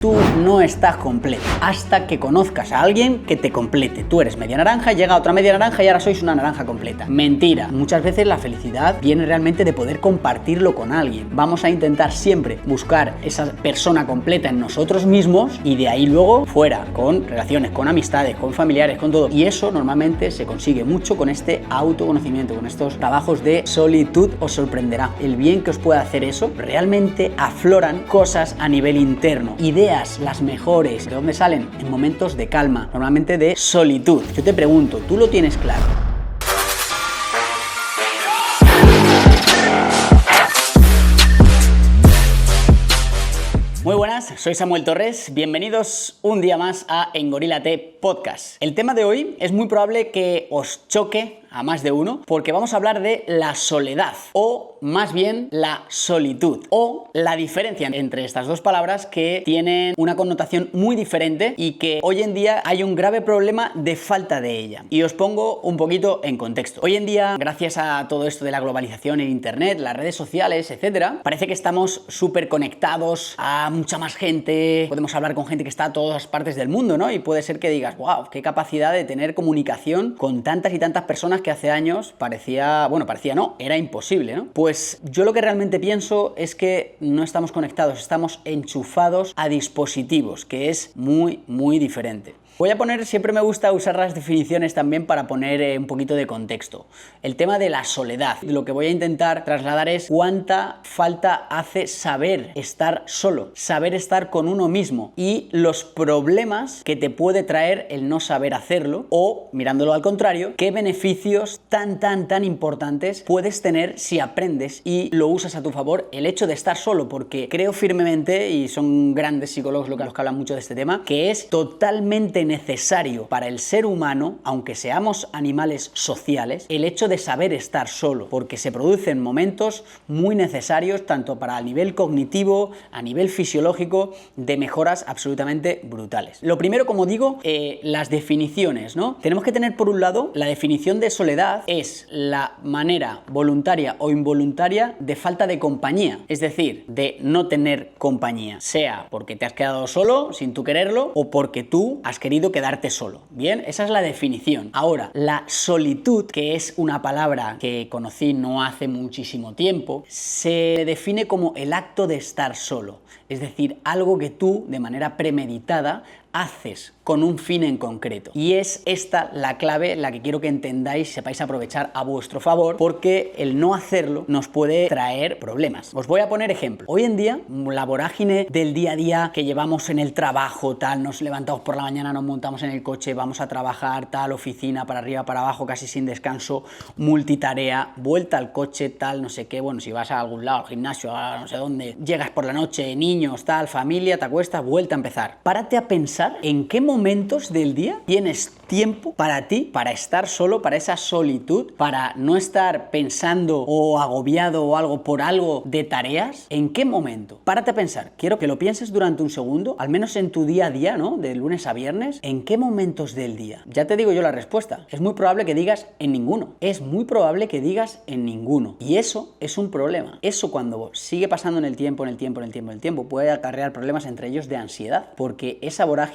Tú no estás completo hasta que conozcas a alguien que te complete. Tú eres media naranja, llega otra media naranja y ahora sois una naranja completa. Mentira. Muchas veces la felicidad viene realmente de poder compartirlo con alguien. Vamos a intentar siempre buscar esa persona completa en nosotros mismos y de ahí luego fuera, con relaciones, con amistades, con familiares, con todo. Y eso normalmente se consigue mucho con este autoconocimiento, con estos trabajos de solitud. Os sorprenderá el bien que os puede hacer eso. Realmente afloran cosas a nivel interno, ideas las mejores. ¿De dónde salen? En momentos de calma, normalmente de solitud. Yo te pregunto, ¿tú lo tienes claro? Muy buenas, soy Samuel Torres, bienvenidos un día más a Engorílate Podcast. El tema de hoy es muy probable que os choque a más de uno, porque vamos a hablar de la soledad, o más bien la solitud, o la diferencia entre estas dos palabras que tienen una connotación muy diferente y que hoy en día hay un grave problema de falta de ella. Y os pongo un poquito en contexto. Hoy en día, gracias a todo esto de la globalización en internet, las redes sociales, etcétera, parece que estamos súper conectados a mucha más gente, podemos hablar con gente que está a todas partes del mundo, ¿no? Y puede ser que digas, wow, qué capacidad de tener comunicación con tantas y tantas personas que hace años era imposible, ¿no? Pues yo lo que realmente pienso es que no estamos conectados, estamos enchufados a dispositivos, que es muy, muy diferente. Siempre me gusta usar las definiciones también para poner un poquito de contexto. El tema de la soledad. Lo que voy a intentar trasladar es cuánta falta hace saber estar solo, saber estar con uno mismo y los problemas que te puede traer el no saber hacerlo, o, mirándolo al contrario, qué beneficios tan importantes puedes tener si aprendes y lo usas a tu favor el hecho de estar solo, porque creo firmemente, y son grandes psicólogos los que hablan mucho de este tema, que es totalmente necesario para el ser humano, aunque seamos animales sociales, el hecho de saber estar solo, porque se producen momentos muy necesarios tanto para el nivel cognitivo, a nivel fisiológico, de mejoras absolutamente brutales. Lo primero, como digo, las definiciones, ¿no? Tenemos que tener por un lado, la definición de soledad es la manera voluntaria o involuntaria de falta de compañía, es decir, de no tener compañía, sea porque te has quedado solo sin tú quererlo o porque tú has querido quedarte solo. Bien, esa es la definición. Ahora, la solitud, que es una palabra que conocí no hace muchísimo tiempo, se define como el acto de estar solo, es decir, algo que tú de manera premeditada haces con un fin en concreto. Y es esta la clave, la que quiero que entendáis y sepáis aprovechar a vuestro favor, porque el no hacerlo nos puede traer problemas. Os voy a poner ejemplo. Hoy en día, la vorágine del día a día que llevamos en el trabajo, tal, nos levantamos por la mañana, nos montamos en el coche, vamos a trabajar, tal, oficina, para arriba, para abajo, casi sin descanso, multitarea, vuelta al coche, tal, no sé qué, bueno, si vas a algún lado, al gimnasio, a no sé dónde, llegas por la noche, niños, tal, familia, te acuestas, vuelta a empezar. Párate a pensar en qué momentos del día tienes tiempo para ti, para estar solo, para esa solitud, para no estar pensando o agobiado o algo por algo de tareas. ¿En qué momento? Párate a pensar. Quiero que lo pienses durante un segundo, al menos en tu día a día, ¿no? De lunes a viernes. ¿En qué momentos del día? Ya te digo yo la respuesta. Es muy probable que digas en ninguno. Es muy probable que digas en ninguno. Y eso es un problema. Eso, cuando sigue pasando en el tiempo, puede acarrear problemas, entre ellos de ansiedad, porque esa vorágine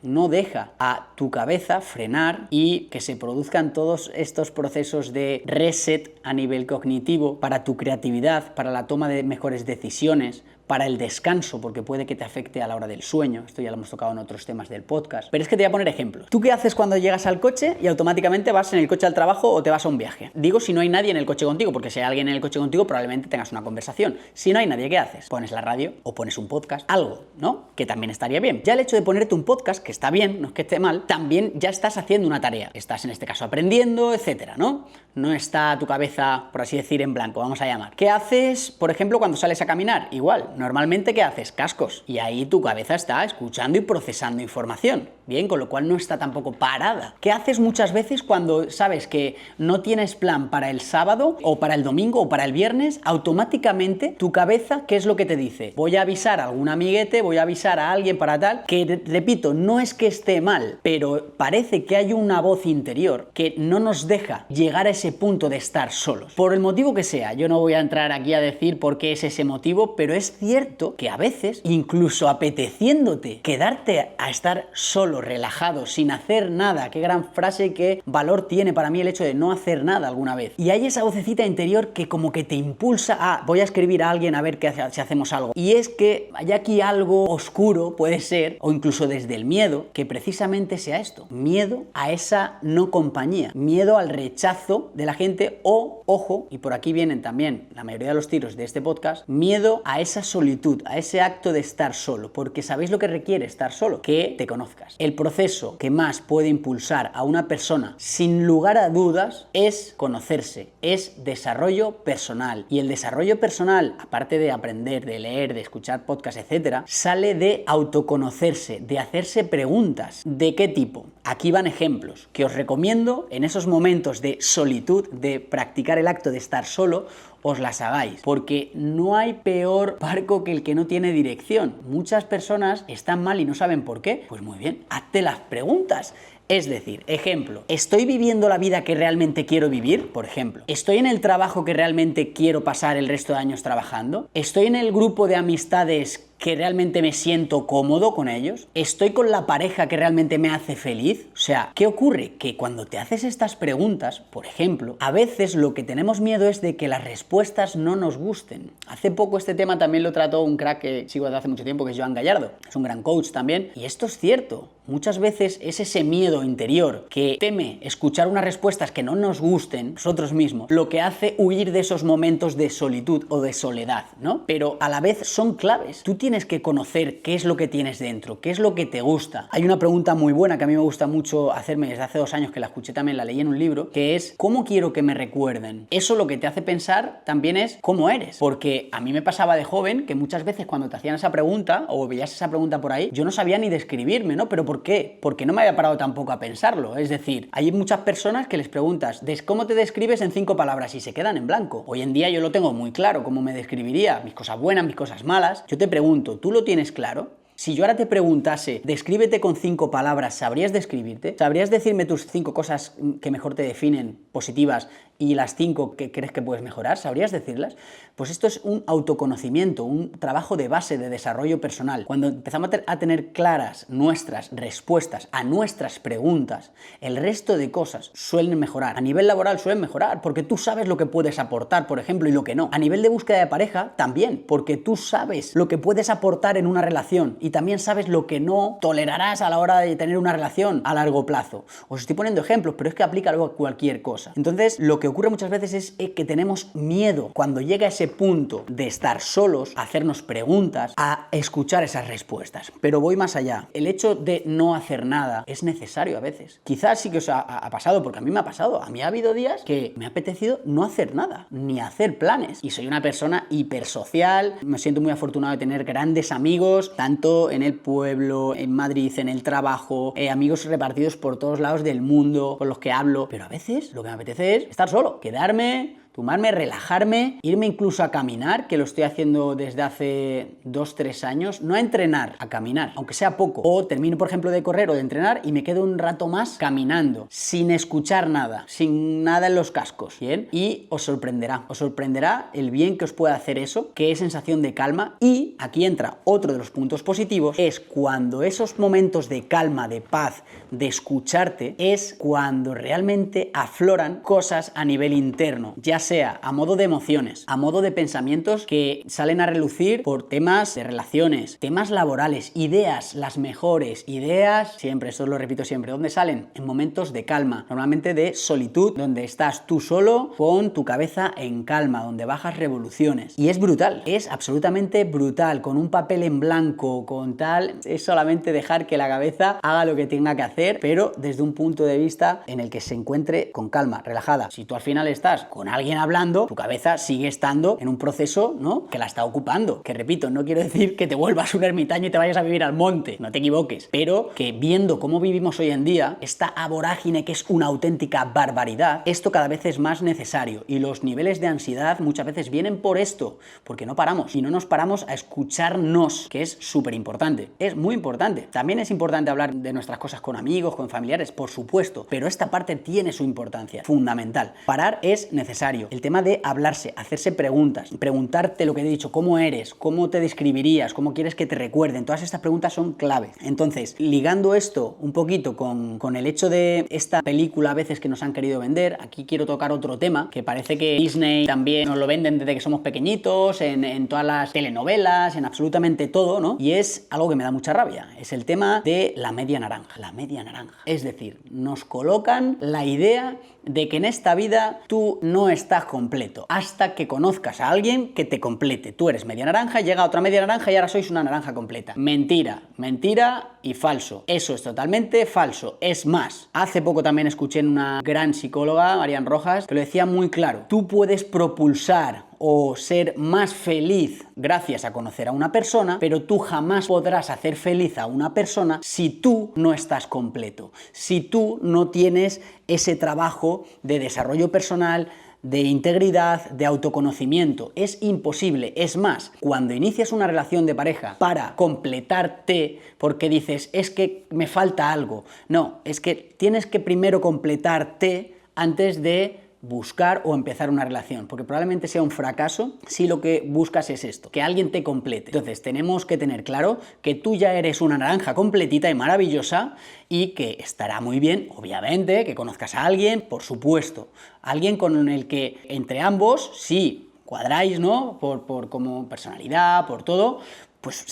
no deja a tu cabeza frenar y que se produzcan todos estos procesos de reset a nivel cognitivo para tu creatividad, para la toma de mejores decisiones, para el descanso, porque puede que te afecte a la hora del sueño. Esto ya lo hemos tocado en otros temas del podcast. Pero es que te voy a poner ejemplos. ¿Tú qué haces cuando llegas al coche y automáticamente vas en el coche al trabajo o te vas a un viaje? Digo, si no hay nadie en el coche contigo, porque si hay alguien en el coche contigo probablemente tengas una conversación. Si no hay nadie, ¿qué haces? Pones la radio o pones un podcast, algo, ¿no? Que también estaría bien. Ya el hecho de ponerte un podcast, que está bien, no es que esté mal, también ya estás haciendo una tarea. Estás en este caso aprendiendo, etcétera, ¿no? No está tu cabeza, por así decir, en blanco, vamos a llamar. ¿Qué haces, por ejemplo, cuando sales a caminar? Igual, normalmente, ¿qué haces? Cascos. Y ahí tu cabeza está escuchando y procesando información. Bien, con lo cual no está tampoco parada. ¿Qué haces muchas veces cuando sabes que no tienes plan para el sábado o para el domingo o para el viernes? Automáticamente tu cabeza, ¿qué es lo que te dice? Voy a avisar a algún amiguete, voy a avisar escuchar a alguien, para tal, que repito, no es que esté mal, pero parece que hay una voz interior que no nos deja llegar a ese punto de estar solos. Por el motivo que sea, yo no voy a entrar aquí a decir por qué es ese motivo, pero es cierto que a veces, incluso apeteciéndote quedarte a estar solo, relajado, sin hacer nada, qué gran frase, qué valor tiene para mí el hecho de no hacer nada alguna vez. Y hay esa vocecita interior que como que te impulsa a, voy a escribir a alguien a ver si hacemos algo. Y es que hay aquí algo oscuro, puede ser, o incluso desde el miedo, que precisamente sea esto. Miedo a esa no compañía, miedo al rechazo de la gente o, ojo, y por aquí vienen también la mayoría de los tiros de este podcast, miedo a esa solitud, a ese acto de estar solo, porque ¿sabéis lo que requiere estar solo? Que te conozcas. El proceso que más puede impulsar a una persona, sin lugar a dudas, es conocerse, es desarrollo personal. Y el desarrollo personal, aparte de aprender, de leer, de escuchar podcasts, etcétera, sale de autoconocerse, de hacerse preguntas. ¿De qué tipo? Aquí van ejemplos que os recomiendo en esos momentos de solitud, de practicar el acto de estar solo, os las hagáis, porque no hay peor barco que el que no tiene dirección. Muchas personas están mal y no saben por qué. Pues muy bien, hazte las preguntas. Es decir, ejemplo, ¿estoy viviendo la vida que realmente quiero vivir? Por ejemplo, ¿estoy en el trabajo que realmente quiero pasar el resto de años trabajando? ¿Estoy en el grupo de amistades que realmente me siento cómodo con ellos? ¿Estoy con la pareja que realmente me hace feliz? O sea, ¿qué ocurre? Que cuando te haces estas preguntas, por ejemplo, a veces lo que tenemos miedo es de que las respuestas no nos gusten. Hace poco este tema también lo trató un crack que sigo desde hace mucho tiempo, que es Joan Gallardo. Es un gran coach también. Y esto es cierto. Muchas veces es ese miedo interior que teme escuchar unas respuestas que no nos gusten nosotros mismos, lo que hace huir de esos momentos de solitud o de soledad, ¿no? Pero a la vez son claves. Tú tienes que conocer qué es lo que tienes dentro, qué es lo que te gusta. Hay una pregunta muy buena que a mí me gusta mucho hacerme desde hace 2 años, que la escuché también, la leí en un libro, que es ¿cómo quiero que me recuerden? Eso lo que te hace pensar también es cómo eres. Porque a mí me pasaba de joven que muchas veces cuando te hacían esa pregunta o veías esa pregunta por ahí, yo no sabía ni describirme, ¿no? Pero ¿por qué? Porque no me había parado tampoco a pensarlo. Es decir, hay muchas personas que les preguntas ¿cómo te describes en 5 palabras? Y se quedan en blanco. Hoy en día yo lo tengo muy claro cómo me describiría, mis cosas buenas, mis cosas malas. Yo te pregunto, ¿tú lo tienes claro? Si yo ahora te preguntase, descríbete con 5 palabras, ¿sabrías describirte? ¿Sabrías decirme tus 5 cosas que mejor te definen, positivas, y las 5 que crees que puedes mejorar? ¿Sabrías decirlas? Pues esto es un autoconocimiento, un trabajo de base de desarrollo personal. Cuando empezamos a tener claras nuestras respuestas a nuestras preguntas, el resto de cosas suelen mejorar. A nivel laboral suelen mejorar, porque tú sabes lo que puedes aportar, por ejemplo, y lo que no. A nivel de búsqueda de pareja, también, porque tú sabes lo que puedes aportar en una relación y también sabes lo que no tolerarás a la hora de tener una relación a largo plazo. Os estoy poniendo ejemplos, pero es que aplica luego a cualquier cosa. Entonces, lo que ocurre muchas veces es que tenemos miedo cuando llega ese punto de estar solos, a hacernos preguntas, a escuchar esas respuestas. Pero voy más allá. El hecho de no hacer nada es necesario a veces. Quizás sí que os ha pasado, porque a mí me ha pasado. A mí ha habido días que me ha apetecido no hacer nada, ni hacer planes. Y soy una persona hipersocial, me siento muy afortunado de tener grandes amigos, tanto en el pueblo, en Madrid, en el trabajo, amigos repartidos por todos lados del mundo, con los que hablo. Pero a veces lo que me apetece es estar solo, quedarme, tomarme, relajarme, irme incluso a caminar, que lo estoy haciendo desde hace 2-3 años, no a entrenar, a caminar, aunque sea poco. O termino, por ejemplo, de correr o de entrenar y me quedo un rato más caminando, sin escuchar nada, sin nada en los cascos, ¿bien? Y os sorprenderá el bien que os puede hacer eso, qué sensación de calma. Y aquí entra otro de los puntos positivos, es cuando esos momentos de calma, de paz, de escucharte, es cuando realmente afloran cosas a nivel interno, ya sea a modo de emociones, a modo de pensamientos que salen a relucir por temas de relaciones, temas laborales, ideas, las mejores ideas, siempre, esto lo repito siempre, ¿dónde salen? En momentos de calma, normalmente de solitud, donde estás tú solo con tu cabeza en calma, donde bajas revoluciones. Y es brutal, es absolutamente brutal, con un papel en blanco, con tal, es solamente dejar que la cabeza haga lo que tenga que hacer, pero desde un punto de vista en el que se encuentre con calma, relajada. Si tú al final estás con alguien alguien hablando, tu cabeza sigue estando en un proceso, ¿no?, que la está ocupando. Que repito, no quiero decir que te vuelvas un ermitaño y te vayas a vivir al monte, no te equivoques, pero que viendo cómo vivimos hoy en día, esta vorágine que es una auténtica barbaridad, esto cada vez es más necesario, y los niveles de ansiedad muchas veces vienen por esto, porque no paramos y no nos paramos a escucharnos, que es súper importante, es muy importante. También es importante hablar de nuestras cosas con amigos, con familiares, por supuesto, pero esta parte tiene su importancia, fundamental. Parar es necesario. El tema de hablarse, hacerse preguntas, preguntarte lo que he dicho, cómo eres, cómo te describirías, cómo quieres que te recuerden, todas estas preguntas son clave. Entonces, ligando esto un poquito con el hecho de esta película a veces que nos han querido vender, aquí quiero tocar otro tema, que parece que Disney también nos lo venden desde que somos pequeñitos, en todas las telenovelas, en absolutamente todo, ¿no? Y es algo que me da mucha rabia, es el tema de la media naranja, la media naranja. Es decir, nos colocan la idea de que en esta vida tú no estás completo hasta que conozcas a alguien que te complete. Tú eres media naranja, llega otra media naranja y ahora sois una naranja completa. Mentira, mentira y falso. Eso es totalmente falso. Es más, hace poco también escuché en una gran psicóloga, Marian Rojas, que lo decía muy claro. Tú puedes propulsar o ser más feliz gracias a conocer a una persona, pero tú jamás podrás hacer feliz a una persona si tú no estás completo, si tú no tienes ese trabajo de desarrollo personal, de integridad, de autoconocimiento. Es imposible. Es más, cuando inicias una relación de pareja para completarte, porque dices, es que me falta algo. No, es que tienes que primero completarte antes de buscar o empezar una relación, porque probablemente sea un fracaso si lo que buscas es esto, que alguien te complete. Entonces tenemos que tener claro que tú ya eres una naranja completita y maravillosa y que estará muy bien, obviamente, que conozcas a alguien, por supuesto, alguien con el que entre ambos, si cuadráis, ¿no?, por como personalidad, por todo, pues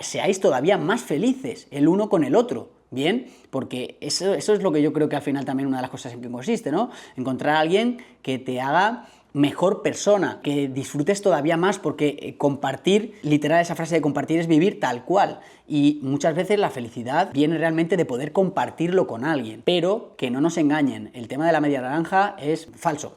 seáis todavía más felices el uno con el otro. Bien, porque eso es lo que yo creo que al final también una de las cosas en que consiste, ¿no? Encontrar a alguien que te haga mejor persona, que disfrutes todavía más, porque compartir, literal esa frase de compartir es vivir tal cual, y muchas veces la felicidad viene realmente de poder compartirlo con alguien, pero que no nos engañen, el tema de la media naranja es falso,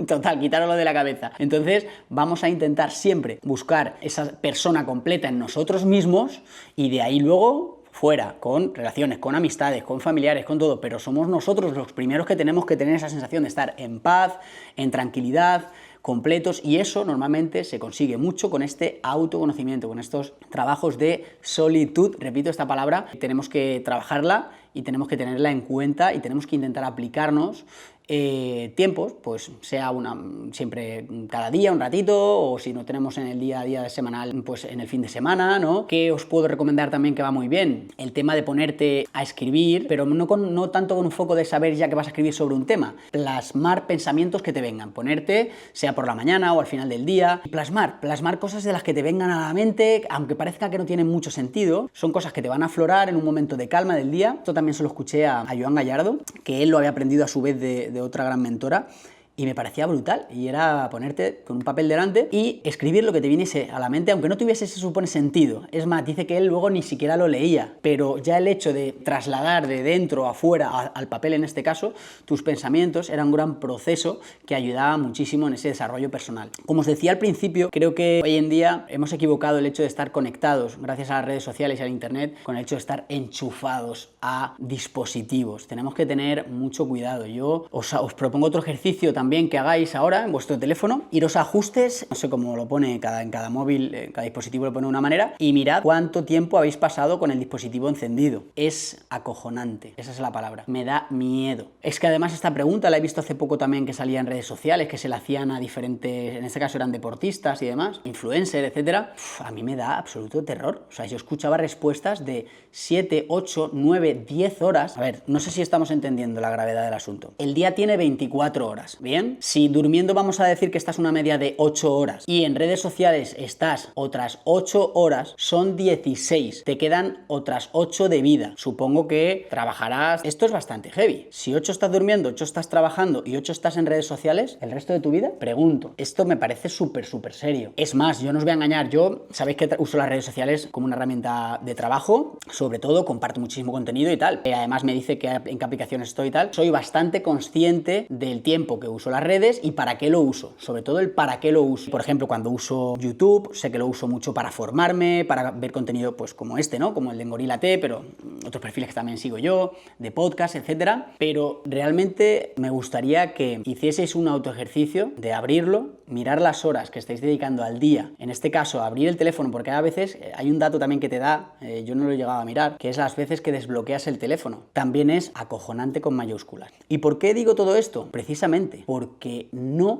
total, quitároslo de la cabeza. Entonces vamos a intentar siempre buscar esa persona completa en nosotros mismos y de ahí luego fuera, con relaciones, con amistades, con familiares, con todo, pero somos nosotros los primeros que tenemos que tener esa sensación de estar en paz, en tranquilidad, completos, y eso normalmente se consigue mucho con este autoconocimiento, con estos trabajos de solitud. Repito esta palabra, tenemos que trabajarla y tenemos que tenerla en cuenta y tenemos que intentar aplicarnos tiempos, pues sea siempre cada día un ratito, o si no tenemos en el día a día semanal, pues en el fin de semana, ¿no? Que os puedo recomendar también que va muy bien, el tema de ponerte a escribir, pero no tanto con un foco de saber ya que vas a escribir sobre un tema, plasmar pensamientos que te vengan, ponerte, sea por la mañana o al final del día, y plasmar cosas de las que te vengan a la mente, aunque parezca que no tienen mucho sentido, son cosas que te van a aflorar en un momento de calma del día. Esto también se lo escuché a Joan Gallardo, que él lo había aprendido a su vez de otra gran mentora, y me parecía brutal, y era ponerte con un papel delante y escribir lo que te viniese a la mente, aunque no tuviese, se supone, sentido. Es más, dice que él luego ni siquiera lo leía, pero ya el hecho de trasladar de dentro a fuera, al papel en este caso, tus pensamientos, era un gran proceso que ayudaba muchísimo en ese desarrollo personal. Como os decía al principio, creo que hoy en día hemos equivocado el hecho de estar conectados, gracias a las redes sociales y al internet, con el hecho de estar enchufados a dispositivos. Tenemos que tener mucho cuidado. Yo os propongo otro ejercicio también que hagáis ahora en vuestro teléfono, iros a ajustes, no sé cómo lo pone en cada móvil, cada dispositivo lo pone de una manera, y mirad cuánto tiempo habéis pasado con el dispositivo encendido. Es acojonante, esa es la palabra, me da miedo. Es que además esta pregunta la he visto hace poco también, que salía en redes sociales, que se la hacían a diferentes, en este caso eran deportistas y demás, influencers, etcétera. A mí me da absoluto terror. O sea, yo escuchaba respuestas de 7, 8, 9, 10 horas. A ver, no sé si estamos entendiendo la gravedad del asunto. El día tiene 24 horas, ¿bien? Si durmiendo vamos a decir que estás una media de 8 horas y en redes sociales estás otras 8 horas, son 16. Te quedan otras 8 de vida. Supongo que trabajarás. Esto es bastante heavy. Si 8 estás durmiendo, 8 estás trabajando y 8 estás en redes sociales, ¿el resto de tu vida? Pregunto. Esto me parece súper serio. Es más, yo no os voy a engañar. Yo, sabéis que uso las redes sociales como una herramienta de trabajo. Sobre todo, comparto muchísimo contenido y tal. Además, me dice en qué aplicaciones estoy y tal. Soy bastante consciente del tiempo que uso uso las redes y para qué lo uso, sobre todo el para qué lo uso. Por ejemplo, cuando uso YouTube, sé que lo uso mucho para formarme, para ver contenido pues como este, ¿no? Como el de Engorilate, pero otros perfiles que también sigo yo, de podcast, etcétera. Pero realmente me gustaría que hicieseis un autoejercicio de abrirlo, mirar las horas que estáis dedicando al día, en este caso abrir el teléfono, porque a veces hay un dato también que te da, yo no lo he llegado a mirar, que es las veces que desbloqueas el teléfono. También es acojonante con mayúsculas. ¿Y por qué digo todo esto? Precisamente porque no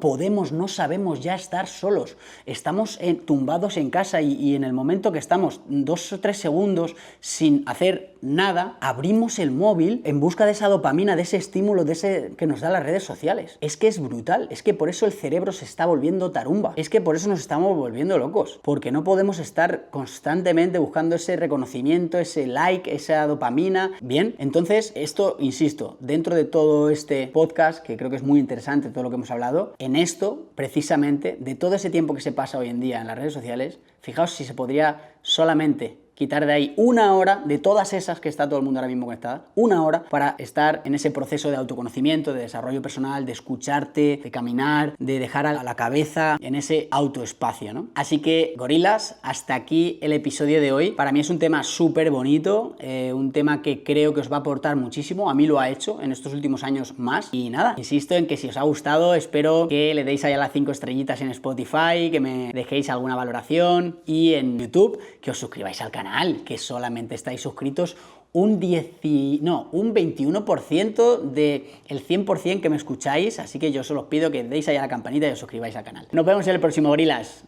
sabemos ya estar solos. Estamos tumbados en casa y en el momento que estamos 2 o 3 segundos sin hacer nada, abrimos el móvil en busca de esa dopamina, de ese estímulo, de ese que nos da las redes sociales. Es que es brutal, es que por eso el cerebro se está volviendo tarumba, es que por eso nos estamos volviendo locos, porque no podemos estar constantemente buscando ese reconocimiento, ese like, esa dopamina. Bien, entonces esto, insisto, dentro de todo este podcast, que creo que es muy interesante todo lo que hemos hablado, en esto, precisamente, de todo ese tiempo que se pasa hoy en día en las redes sociales, fijaos si se podría solamente quitar de ahí 1 hora de todas esas que está todo el mundo ahora mismo conectada, 1 hora para estar en ese proceso de autoconocimiento, de desarrollo personal, de escucharte, de caminar, de dejar a la cabeza en ese autoespacio, ¿no? Así que, gorilas, hasta aquí el episodio de hoy. Para mí es un tema súper bonito, un tema que creo que os va a aportar muchísimo, a mí lo ha hecho en estos últimos años más, y nada, insisto en que si os ha gustado, espero que le deis allá las 5 estrellitas en Spotify, que me dejéis alguna valoración, y en YouTube, que os suscribáis al canal, que solamente estáis suscritos un 21% del 100% que me escucháis, así que yo solo os pido que deis ahí a la campanita y os suscribáis al canal. Nos vemos en el próximo, gorilas.